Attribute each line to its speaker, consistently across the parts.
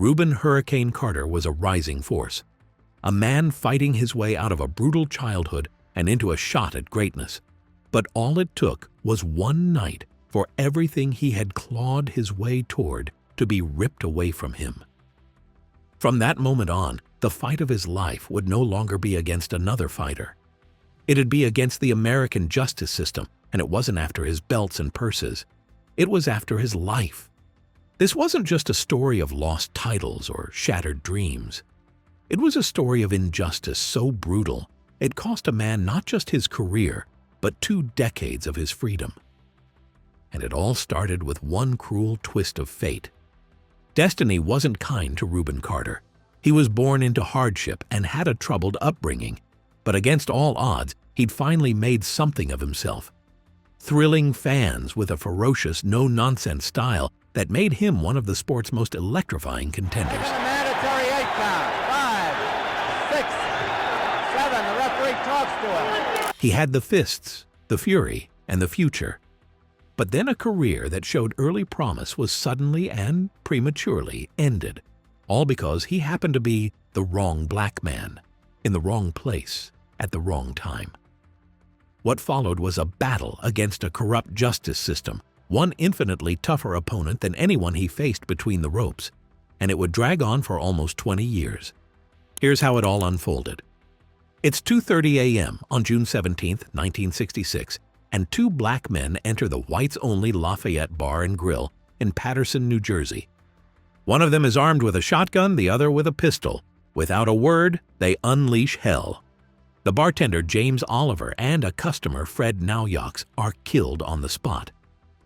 Speaker 1: Rubin Hurricane Carter was a rising force, a man fighting his way out of a brutal childhood and into a shot at greatness. But all it took was one night for everything he had clawed his way toward to be ripped away from him. From that moment on, the fight of his life would no longer be against another fighter. It'd be against the American justice system, and it wasn't after his belts and purses. It was after his life. This wasn't just a story of lost titles or shattered dreams. It was a story of injustice so brutal, it cost a man not just his career, but 2 decades of his freedom. And it all started with one cruel twist of fate. Destiny wasn't kind to Rubin Carter. He was born into hardship and had a troubled upbringing, but against all odds, he'd finally made something of himself. Thrilling fans with a ferocious, no-nonsense style that made him one of the sport's most electrifying contenders.
Speaker 2: A mandatory 8 count. 5, 6, 7. The referee talks to him.
Speaker 1: He had the fists, the fury, and the future. But then a career that showed early promise was suddenly and prematurely ended, all because he happened to be the wrong black man, in the wrong place, at the wrong time. What followed was a battle against a corrupt justice system, one infinitely tougher opponent than anyone he faced between the ropes, and it would drag on for almost 20 years. Here's how it all unfolded. It's 2:30 a.m. on June 17, 1966, and 2 black men enter the whites-only Lafayette Bar and Grill in Paterson, New Jersey. One of them is armed with a shotgun, the other with a pistol. Without a word, they unleash hell. The bartender, James Oliver, and a customer, Fred Naujoks, are killed on the spot.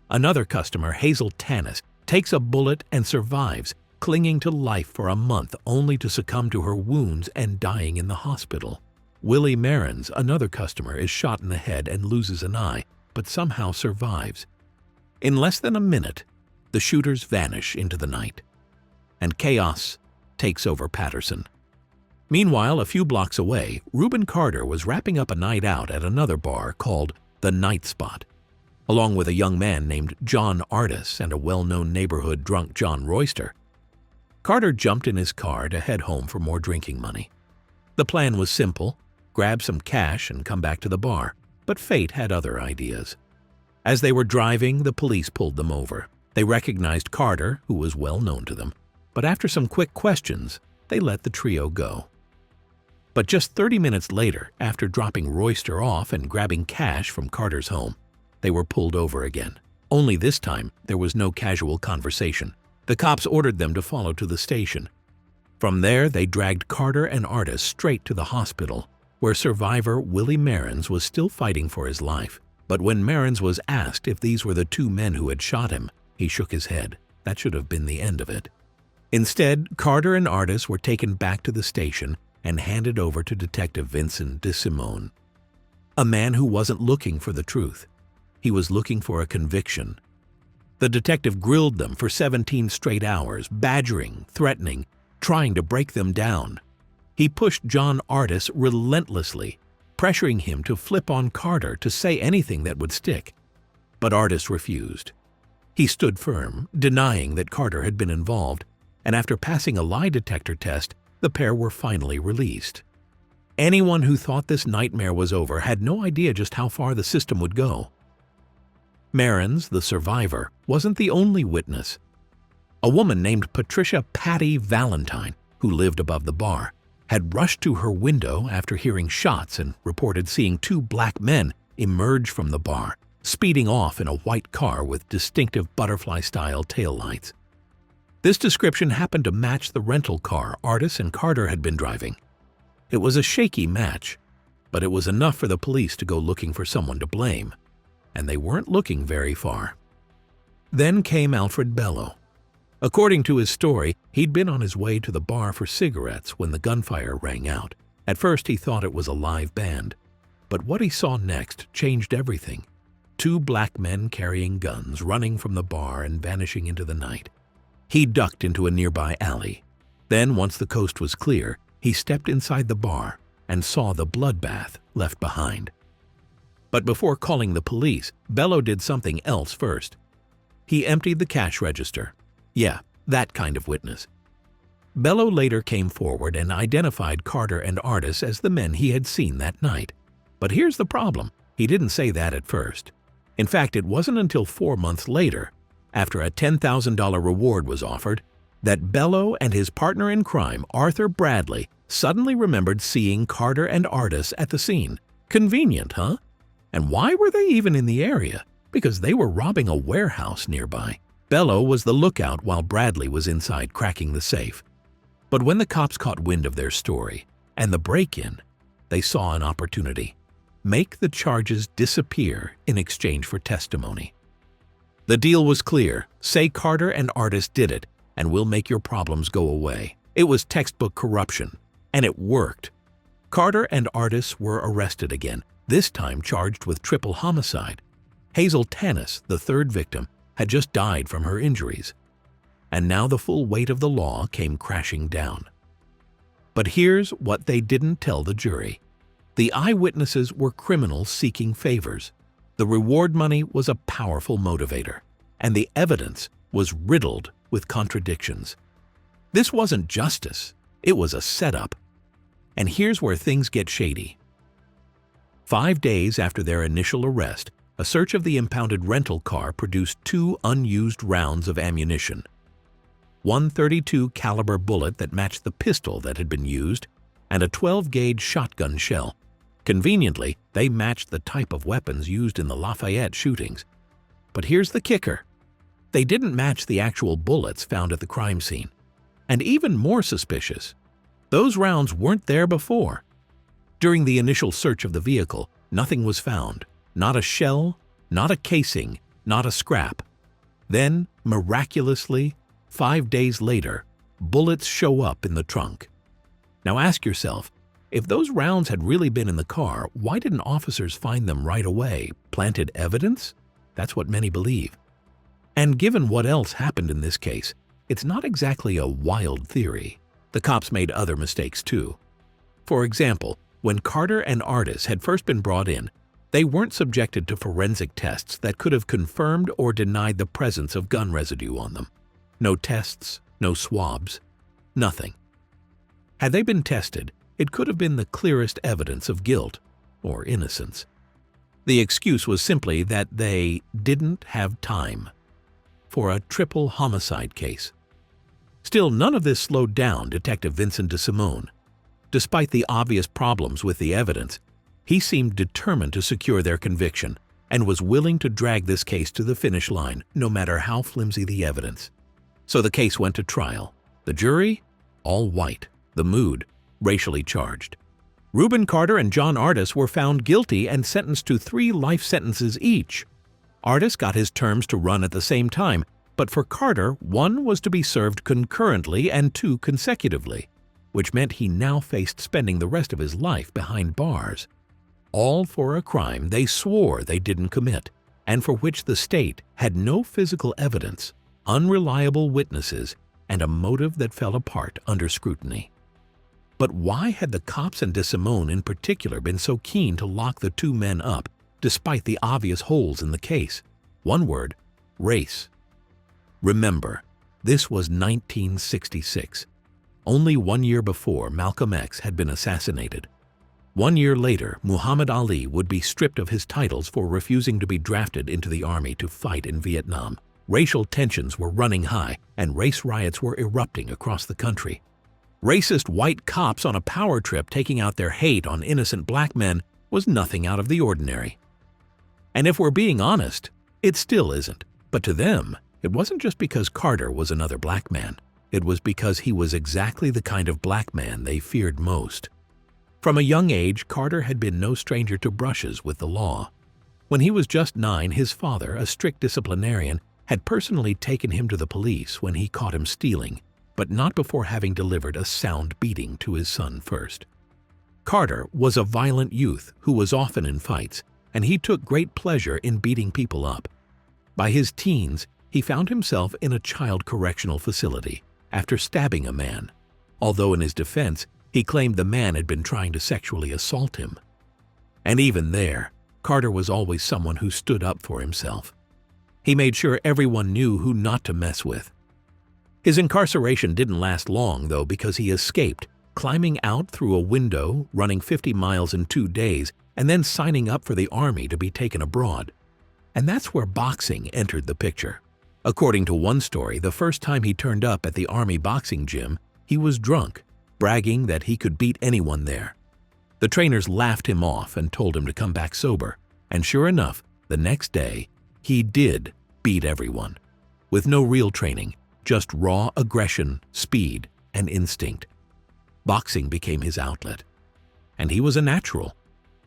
Speaker 1: Another customer, Hazel Tanis, takes a bullet and survives, clinging to life for a month only to succumb to her wounds and dying in the hospital. Willie Marins, another customer, is shot in the head and loses an eye, but somehow survives. In less than a minute, the shooters vanish into the night, and chaos takes over Paterson. Meanwhile, a few blocks away, Rubin Carter was wrapping up a night out at another bar called the Night Spot, along with a young man named John Artis and a well-known neighborhood drunk John Royster. Carter jumped in his car to head home for more drinking money. The plan was simple: grab some cash and come back to the bar, but fate had other ideas. As they were driving, the police pulled them over. They recognized Carter, who was well known to them, but after some quick questions, they let the trio go. But just 30 minutes later, after dropping Royster off and grabbing cash from Carter's home, they were pulled over again. Only this time, there was no casual conversation. The cops ordered them to follow to the station. From there, they dragged Carter and Artis straight to the hospital, where survivor Willie Marins was still fighting for his life. But when Marins was asked if these were the 2 men who had shot him, he shook his head. That should have been the end of it. Instead, Carter and Artis were taken back to the station and handed over to Detective Vincent DeSimone, a man who wasn't looking for the truth. He was looking for a conviction. The detective grilled them for 17 straight hours, badgering, threatening, trying to break them down. He pushed John Artis relentlessly, pressuring him to flip on Carter to say anything that would stick. But Artis refused. He stood firm, denying that Carter had been involved, and after passing a lie detector test, the pair were finally released. Anyone who thought this nightmare was over had no idea just how far the system would go. Marins, the survivor, wasn't the only witness. A woman named Patricia "Patty" Valentine, who lived above the bar, had rushed to her window after hearing shots and reported seeing 2 black men emerge from the bar, speeding off in a white car with distinctive butterfly-style taillights. This description happened to match the rental car Artis and Carter had been driving. It was a shaky match, but it was enough for the police to go looking for someone to blame, and they weren't looking very far. Then came Alfred Bello. According to his story, he'd been on his way to the bar for cigarettes when the gunfire rang out. At first, he thought it was a live band, but what he saw next changed everything. 2 black men carrying guns, running from the bar and vanishing into the night. He ducked into a nearby alley. Then, once the coast was clear, he stepped inside the bar and saw the bloodbath left behind. But before calling the police, Bello did something else first. He emptied the cash register. Yeah, that kind of witness. Bello later came forward and identified Carter and Artis as the men he had seen that night. But here's the problem. He didn't say that at first. In fact, it wasn't until 4 months later, after a $10,000 reward was offered, that Bello and his partner in crime, Arthur Bradley, suddenly remembered seeing Carter and Artis at the scene. Convenient, huh? And why were they even in the area? Because they were robbing a warehouse nearby. Bello was the lookout while Bradley was inside cracking the safe. But when the cops caught wind of their story and the break-in, they saw an opportunity. Make the charges disappear in exchange for testimony. The deal was clear. Say Carter and Artis did it, and we'll make your problems go away. It was textbook corruption, and it worked. Carter and Artis were arrested again, this time charged with triple homicide. Hazel Tanis, the third victim, had just died from her injuries. And now the full weight of the law came crashing down. But here's what they didn't tell the jury. The eyewitnesses were criminals seeking favors. The reward money was a powerful motivator, and the evidence was riddled with contradictions. This wasn't justice, it was a setup. And here's where things get shady. 5 days after their initial arrest, a search of the impounded rental car produced 2 unused rounds of ammunition. One .32 caliber bullet that matched the pistol that had been used, and a 12-gauge shotgun shell. Conveniently, they matched the type of weapons used in the Lafayette shootings. But here's the kicker. They didn't match the actual bullets found at the crime scene. And even more suspicious, those rounds weren't there before. During the initial search of the vehicle, nothing was found. Not a shell, not a casing, not a scrap. Then, miraculously, 5 days later, bullets show up in the trunk. Now ask yourself, if those rounds had really been in the car, why didn't officers find them right away? Planted evidence? That's what many believe. And given what else happened in this case, it's not exactly a wild theory. The cops made other mistakes too. For example, when Carter and Artis had first been brought in, they weren't subjected to forensic tests that could have confirmed or denied the presence of gun residue on them. No tests, no swabs, nothing. Had they been tested, it could have been the clearest evidence of guilt or innocence. The excuse was simply that they didn't have time for a triple homicide case. Still, none of this slowed down Detective Vincent DeSimone. Despite the obvious problems with the evidence, he seemed determined to secure their conviction and was willing to drag this case to the finish line, no matter how flimsy the evidence. So the case went to trial. The jury? All white. The mood? Racially charged. Rubin Carter and John Artis were found guilty and sentenced to 3 life sentences each. Artis got his terms to run at the same time, but for Carter, 1 was to be served concurrently and 2 consecutively, which meant he now faced spending the rest of his life behind bars. All for a crime they swore they didn't commit, and for which the state had no physical evidence, unreliable witnesses, and a motive that fell apart under scrutiny. But why had the cops and DeSimone in particular been so keen to lock the 2 men up, despite the obvious holes in the case? One word: race. Remember, this was 1966. Only 1 year before, Malcolm X had been assassinated. 1 year later, Muhammad Ali would be stripped of his titles for refusing to be drafted into the army to fight in Vietnam. Racial tensions were running high, and race riots were erupting across the country. Racist white cops on a power trip taking out their hate on innocent black men was nothing out of the ordinary. And if we're being honest, it still isn't. But to them, it wasn't just because Carter was another black man. It was because he was exactly the kind of black man they feared most. From a young age, Carter had been no stranger to brushes with the law. When he was just 9, his father, a strict disciplinarian, had personally taken him to the police when he caught him stealing, but not before having delivered a sound beating to his son first. Carter was a violent youth who was often in fights, and he took great pleasure in beating people up. By his teens, he found himself in a child correctional facility after stabbing a man, although in his defense, he claimed the man had been trying to sexually assault him. And even there, Carter was always someone who stood up for himself. He made sure everyone knew who not to mess with. His incarceration didn't last long, though, because he escaped, climbing out through a window, running 50 miles in 2 days, and then signing up for the army to be taken abroad. And that's where boxing entered the picture. According to one story, the first time he turned up at the army boxing gym, he was drunk, bragging that he could beat anyone there. The trainers laughed him off and told him to come back sober, and sure enough, the next day, he did beat everyone. With no real training, just raw aggression, speed, and instinct. Boxing became his outlet. And he was a natural.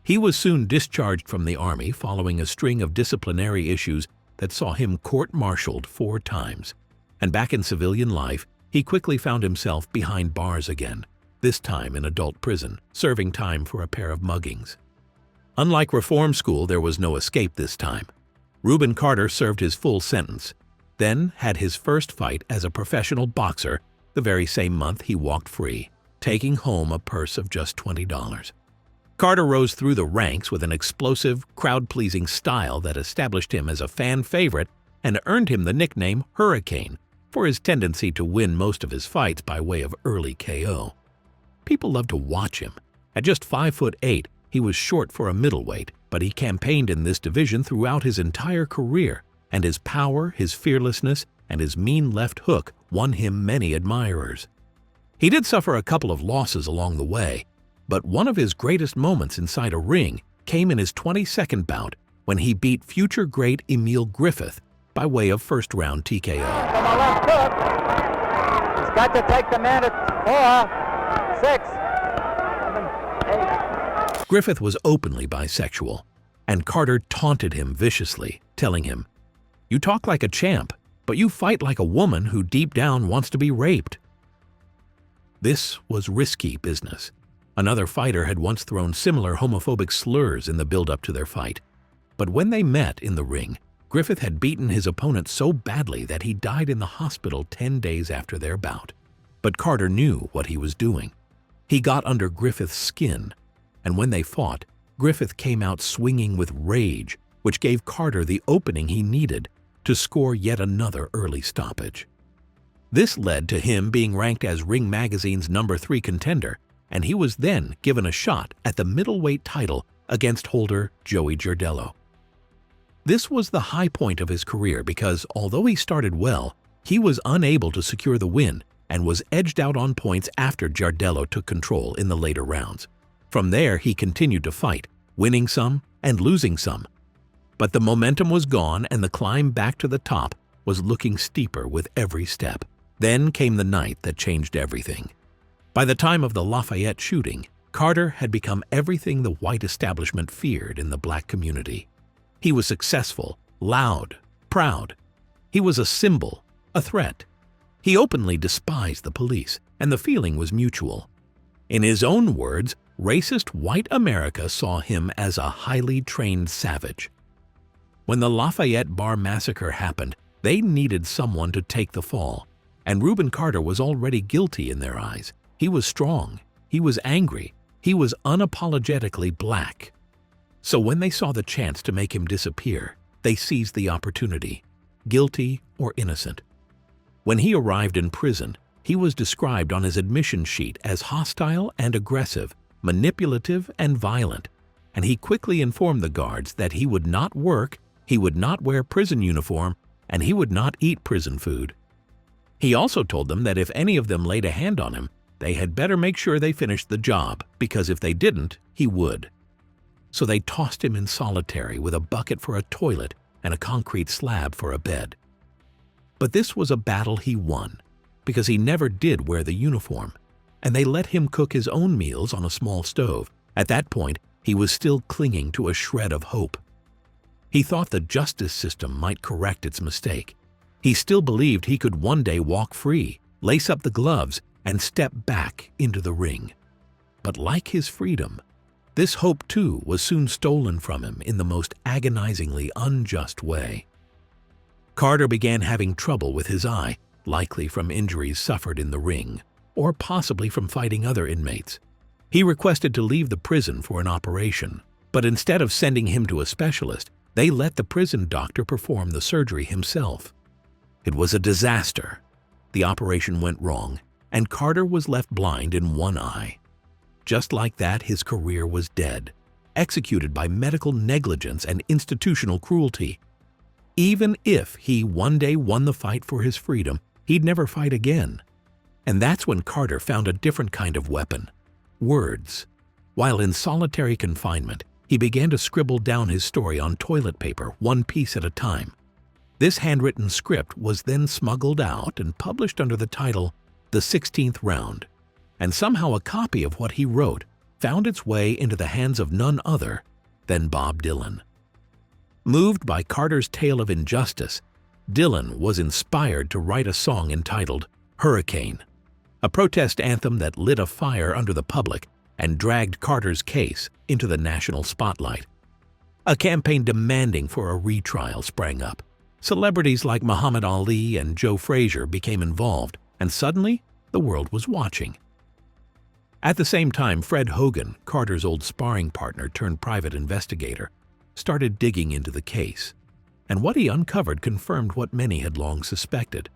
Speaker 1: He was soon discharged from the army following a string of disciplinary issues that saw him court-martialed 4 times. And back in civilian life, he quickly found himself behind bars again, this time in adult prison, serving time for a pair of muggings. Unlike reform school, there was no escape this time. Rubin Carter served his full sentence, then had his first fight as a professional boxer the very same month he walked free, taking home a purse of just $20. Carter rose through the ranks with an explosive, crowd-pleasing style that established him as a fan favorite and earned him the nickname Hurricane for his tendency to win most of his fights by way of early KO. People loved to watch him. At just 5'8", he was short for a middleweight, but he campaigned in this division throughout his entire career, and his power, his fearlessness, and his mean left hook won him many admirers. He did suffer a couple of losses along the way, but one of his greatest moments inside a ring came in his 22nd bout when he beat future great Emil Griffith by way of first-round TKO.
Speaker 2: From a left hook. He's got to take the man at 4, 6, 7, 8.
Speaker 1: Griffith was openly bisexual, and Carter taunted him viciously, telling him, "You talk like a champ, but you fight like a woman who deep down wants to be raped." This was risky business. Another fighter had once thrown similar homophobic slurs in the build-up to their fight. But when they met in the ring, Griffith had beaten his opponent so badly that he died in the hospital 10 days after their bout. But Carter knew what he was doing. He got under Griffith's skin, and when they fought, Griffith came out swinging with rage, which gave Carter the opening he needed to score yet another early stoppage. This led to him being ranked as Ring Magazine's #3 contender, and he was then given a shot at the middleweight title against holder Joey Giardello. This was the high point of his career because, although he started well, he was unable to secure the win and was edged out on points after Giardello took control in the later rounds. From there, he continued to fight, winning some and losing some. But the momentum was gone and the climb back to the top was looking steeper with every step. Then came the night that changed everything. By the time of the Lafayette shooting, Carter had become everything the white establishment feared in the black community. He was successful, loud, proud. He was a symbol, a threat. He openly despised the police, and the feeling was mutual. In his own words, racist white America saw him as a highly trained savage. When the Lafayette Bar massacre happened, they needed someone to take the fall, and Rubin Carter was already guilty in their eyes. He was strong, he was angry, he was unapologetically black. So when they saw the chance to make him disappear, they seized the opportunity, guilty or innocent. When he arrived in prison, he was described on his admission sheet as hostile and aggressive, manipulative and violent, and he quickly informed the guards that he would not work, he would not wear prison uniform, and he would not eat prison food. He also told them that if any of them laid a hand on him, they had better make sure they finished the job, because if they didn't, he would. So they tossed him in solitary with a bucket for a toilet and a concrete slab for a bed. But this was a battle he won, because he never did wear the uniform, and they let him cook his own meals on a small stove. At that point, he was still clinging to a shred of hope. He thought the justice system might correct its mistake. He still believed he could one day walk free, lace up the gloves, and step back into the ring. But like his freedom, this hope too was soon stolen from him in the most agonizingly unjust way. Carter began having trouble with his eye, likely from injuries suffered in the ring, or possibly from fighting other inmates. He requested to leave the prison for an operation, but instead of sending him to a specialist, they let the prison doctor perform the surgery himself. It was a disaster. the operation went wrong, and Carter was left blind in one eye. Just like that, his career was dead, executed by medical negligence and institutional cruelty. Even if he one day won the fight for his freedom, he'd never fight again. And that's when Carter found a different kind of weapon: words. While in solitary confinement, he began to scribble down his story on toilet paper, one piece at a time. This handwritten script was then smuggled out and published under the title The 16th Round, and somehow a copy of what he wrote found its way into the hands of none other than Bob Dylan. Moved by Carter's tale of injustice, Dylan was inspired to write a song entitled Hurricane, a protest anthem that lit a fire under the public and dragged Carter's case into the national spotlight. A campaign demanding for a retrial sprang up. Celebrities like Muhammad Ali and Joe Frazier became involved, and suddenly the world was watching. At the same time, Fred Hogan, Carter's old sparring partner turned private investigator, started digging into the case, and what he uncovered confirmed what many had long suspected.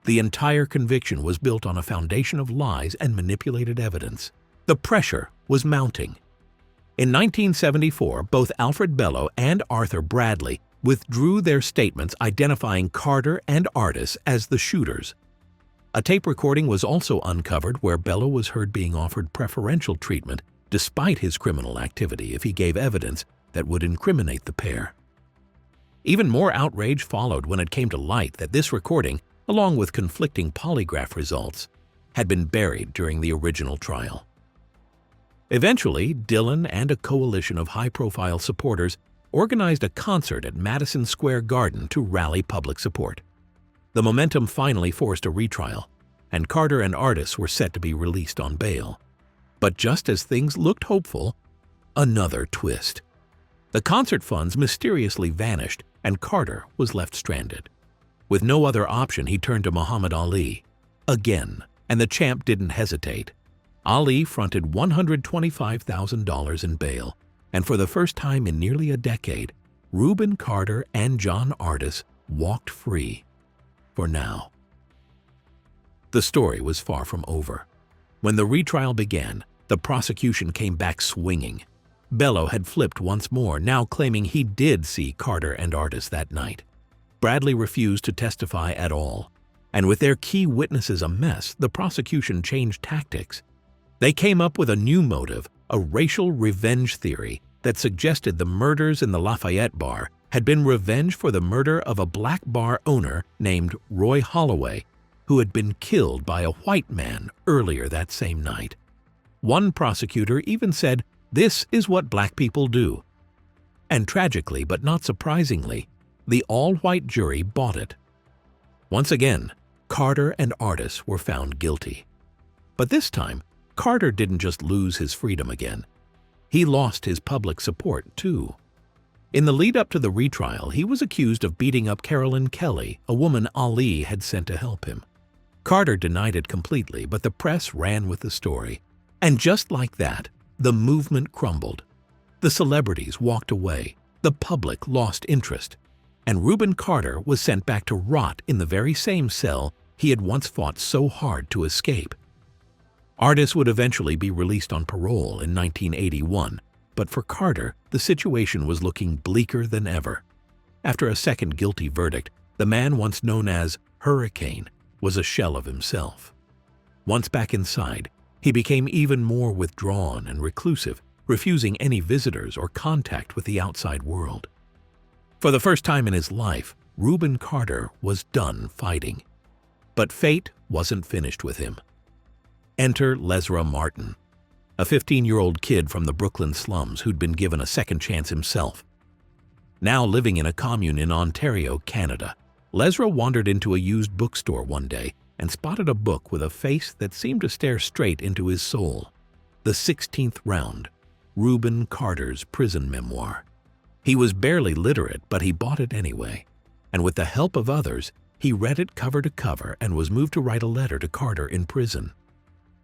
Speaker 1: The entire conviction was built on a foundation of lies and manipulated evidence. The pressure was mounting. In 1974, both Alfred Bello and Arthur Bradley withdrew their statements identifying Carter and Artis as the shooters. A tape recording was also uncovered where Bello was heard being offered preferential treatment despite his criminal activity if he gave evidence that would incriminate the pair. Even more outrage followed when it came to light that this recording, along with conflicting polygraph results, had been buried during the original trial. Eventually, Dylan and a coalition of high-profile supporters organized a concert at Madison Square Garden to rally public support. The momentum finally forced a retrial, and Carter and Artis were set to be released on bail. But just as things looked hopeful, another twist. The concert funds mysteriously vanished, and Carter was left stranded. With no other option, he turned to Muhammad Ali. Again, and the champ didn't hesitate. Ali fronted $125,000 in bail, and for the first time in nearly a decade, Rubin Carter and John Artis walked free. For now. The story was far from over. When the retrial began, the prosecution came back swinging. Bello had flipped once more, now claiming he did see Carter and Artis that night. Bradley refused to testify at all, and with their key witnesses a mess, the prosecution changed tactics. They came up with a new motive, a racial revenge theory that suggested the murders in the Lafayette bar had been revenge for the murder of a black bar owner named Roy Holloway, who had been killed by a white man earlier that same night. One prosecutor even said, "This is what black people do." And tragically, but not surprisingly, the all-white jury bought it. Once again, Carter and Artis were found guilty. But this time, Carter didn't just lose his freedom again. He lost his public support, too. In the lead-up to the retrial, he was accused of beating up Carolyn Kelly, a woman Ali had sent to help him. Carter denied it completely, but the press ran with the story. And just like that, the movement crumbled. The celebrities walked away, the public lost interest, and Rubin Carter was sent back to rot in the very same cell he had once fought so hard to escape. Artis would eventually be released on parole in 1981, but for Carter, the situation was looking bleaker than ever. After a second guilty verdict, the man once known as Hurricane was a shell of himself. Once back inside, he became even more withdrawn and reclusive, refusing any visitors or contact with the outside world. For the first time in his life, Rubin Carter was done fighting. But fate wasn't finished with him. Enter Lesra Martin, a 15-year-old kid from the Brooklyn slums who'd been given a second chance himself. Now living in a commune in Ontario, Canada, Lesra wandered into a used bookstore one day and spotted a book with a face that seemed to stare straight into his soul. The 16th Round, Rubin Carter's prison memoir. He was barely literate, but he bought it anyway, and with the help of others, he read it cover to cover and was moved to write a letter to Carter in prison.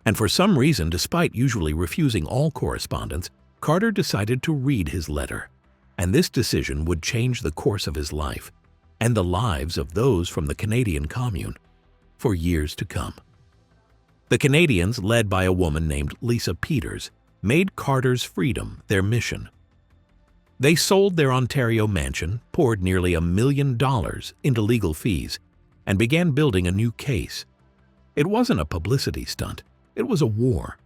Speaker 1: And for some reason, despite usually refusing all correspondence, Carter decided to read his letter. And this decision would change the course of his life and the lives of those from the Canadian commune. for years to come. The Canadians, led by a woman named Lisa Peters, made Carter's freedom their mission. They sold their Ontario mansion, poured nearly $1 million into legal fees, and began building a new case. It wasn't a publicity stunt, it was a war.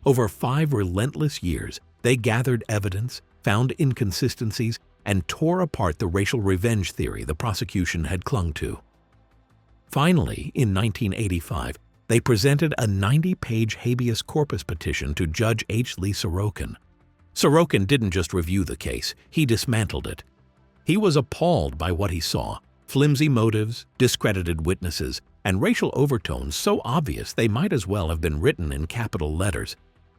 Speaker 1: Over 5 relentless years, they gathered evidence, found inconsistencies, and tore apart the racial revenge theory the prosecution had clung to. Finally, in 1985, they presented a 90-page habeas corpus petition to Judge H. Lee Sorokin. Sorokin didn't just review the case, he dismantled it. He was appalled by what he saw: flimsy motives, discredited witnesses, and racial overtones so obvious they might as well have been written in capital letters.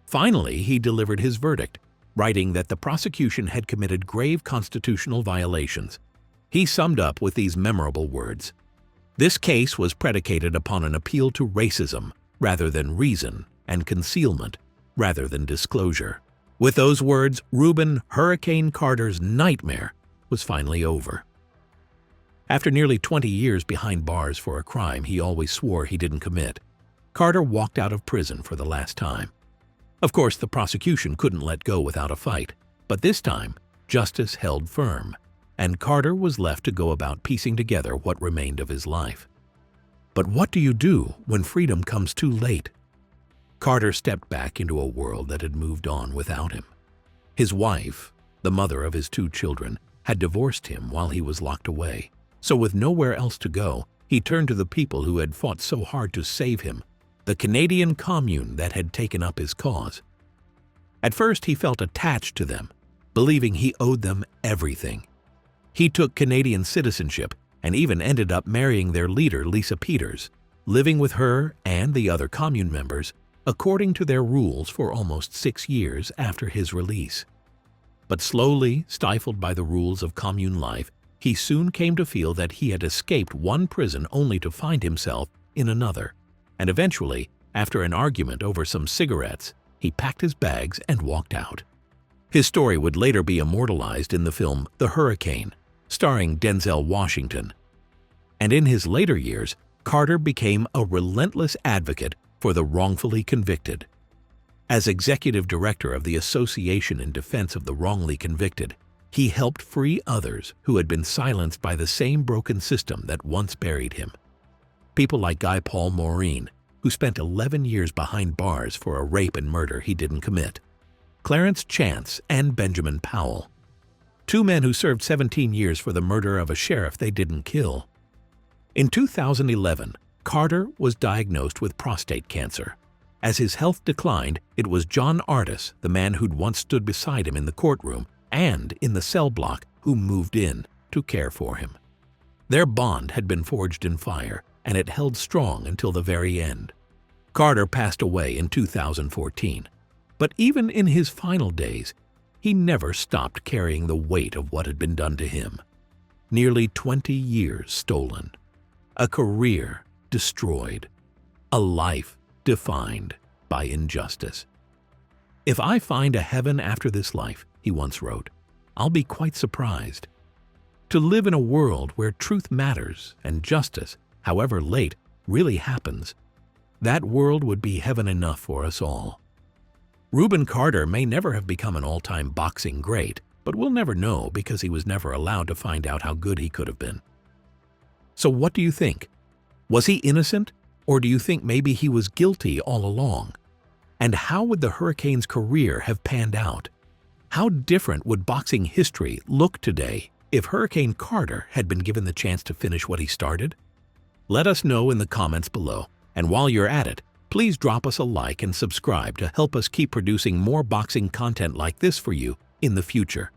Speaker 1: Finally, he delivered his verdict, writing that the prosecution had committed grave constitutional violations. He summed up with these memorable words: "This case was predicated upon an appeal to racism rather than reason, and concealment rather than disclosure." With those words, Rubin "Hurricane" Carter's nightmare was finally over. After nearly 20 years behind bars for a crime he always swore he didn't commit, Carter walked out of prison for the last time. Of course, the prosecution couldn't let go without a fight, but this time, justice held firm, and Carter was left to go about piecing together what remained of his life. But what do you do when freedom comes too late? Carter stepped back into a world that had moved on without him. His wife, the mother of his 2 children, had divorced him while he was locked away, so with nowhere else to go, he turned to the people who had fought so hard to save him, the Canadian Commune that had taken up his cause. At first, he felt attached to them, believing he owed them everything. He took Canadian citizenship and even ended up marrying their leader, Lisa Peters, living with her and the other Commune members according to their rules for almost 6 years after his release. But slowly, stifled by the rules of Commune life, he soon came to feel that he had escaped one prison only to find himself in another, and eventually, after an argument over some cigarettes, he packed his bags and walked out. His story would later be immortalized in the film The Hurricane, starring Denzel Washington. And in his later years, Carter became a relentless advocate for the wrongfully convicted. As executive director of the Association in Defense of the Wrongly Convicted, he helped free others who had been silenced by the same broken system that once buried him. People like Guy Paul Maureen, who spent 11 years behind bars for a rape and murder he didn't commit. Clarence Chance and Benjamin Powell, 2 men who served 17 years for the murder of a sheriff they didn't kill. In 2011, Carter was diagnosed with prostate cancer. As his health declined, it was John Artis, the man who'd once stood beside him in the courtroom and in the cell block, who moved in to care for him. Their bond had been forged in fire, and it held strong until the very end. Carter passed away in 2014, but even in his final days, he never stopped carrying the weight of what had been done to him. Nearly 20 years stolen, a career destroyed, a life defined by injustice. "If I find a heaven after this life," he once wrote, "I'll be quite surprised. To live in a world where truth matters and justice, however late, really happens, that world would be heaven enough for us all." Rubin Carter may never have become an all-time boxing great, but we'll never know because he was never allowed to find out how good he could have been. So what do you think? Was he innocent, or do you think maybe he was guilty all along? And how would the Hurricane's career have panned out? How different would boxing history look today if Hurricane Carter had been given the chance to finish what he started? Let us know in the comments below, and while you're at it, please drop us a like and subscribe to help us keep producing more boxing content like this for you in the future.